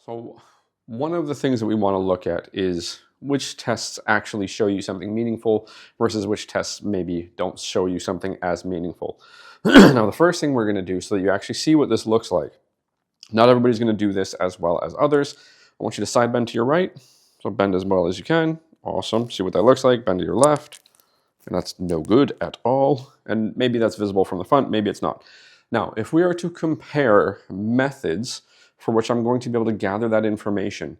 So one of the things that we want to look at is which tests actually show you something meaningful versus which tests maybe don't show you something as meaningful. Now, the first thing we're going to do so that you actually see what this looks like, not everybody's going to do this as well as others. I want you to side bend to your right. So bend as well as you can. Awesome. See what that looks like. Bend to your left. And that's no good at all. And maybe that's visible from the front. Maybe it's not. Now, if we are to compare methods for which I'm going to be able to gather that information,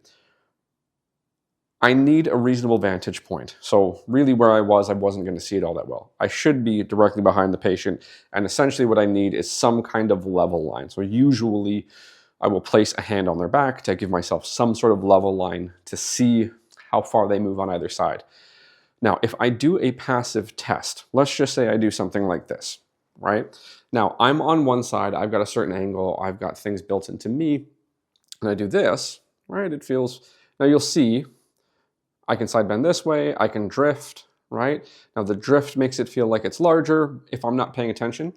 I need a reasonable vantage point. So really where I wasn't going to see it all that well. I should be directly behind the patient. And essentially what I need is some kind of level line. So usually I will place a hand on their back to give myself some sort of level line to see how far they move on either side. Now, if I do a passive test, let's just say I do something like this, right? Now, I'm on one side, I've got a certain angle, I've got things built into me, and I do this, right? It feels, now you'll see, I can side bend this way, I can drift, right? Now the drift makes it feel like it's larger. If I'm not paying attention,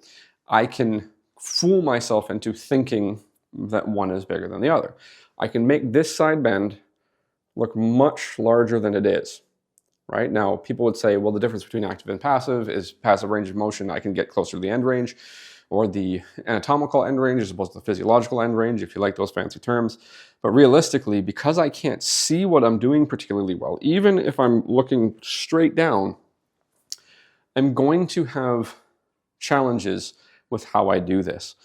I can fool myself into thinking that one is bigger than the other. I can make this side bend look much larger than it is. Right? Now, people would say, well, the difference between active and passive is passive range of motion. I can get closer to the end range or the anatomical end range as opposed to the physiological end range, if you like those fancy terms. But realistically, because I can't see what I'm doing particularly well, even if I'm looking straight down, I'm going to have challenges with how I do this.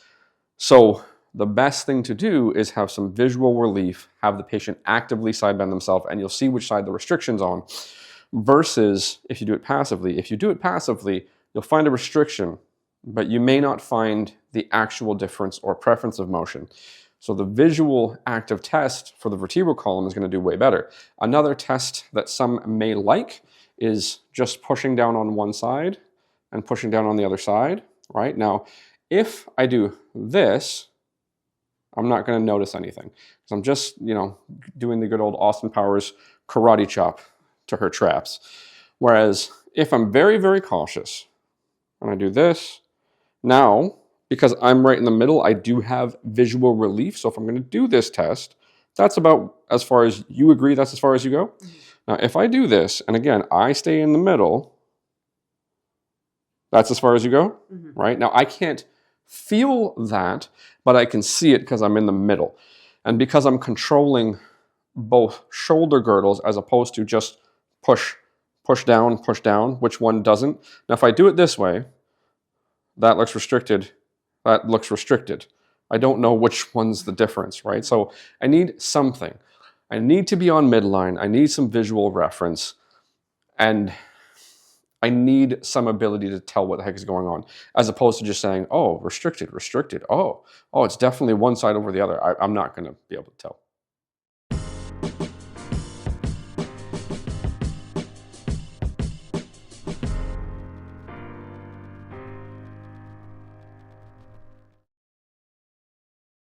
So the best thing to do is have some visual relief, have the patient actively side bend themselves, and you'll see which side the restriction's on. Versus if you do it passively. If you do it passively, you'll find a restriction, but you may not find the actual difference or preference of motion. So the visual active test for the vertebral column is going to do way better. Another test that some may like is just pushing down on one side and pushing down on the other side, right? Now, if I do this, I'm not going to notice anything. So I'm just, doing the good old Austin Powers karate chop to her traps. Whereas if I'm very, very cautious and I do this, now, because I'm right in the middle, I do have visual relief. So if I'm going to do this test, that's about as far as you agree, that's as far as you go. Mm-hmm. Now, if I do this, and again, I stay in the middle, that's as far as you go, mm-hmm. Right? Now, I can't feel that, but I can see it because I'm in the middle. And because I'm controlling both shoulder girdles as opposed to just push down, which one doesn't. Now, if I do it this way, that looks restricted, that looks restricted. I don't know which one's the difference, right? So I need something. I need to be on midline. I need some visual reference. And I need some ability to tell what the heck is going on, as opposed to just saying, oh, restricted. Oh, it's definitely one side over the other. I'm not going to be able to tell.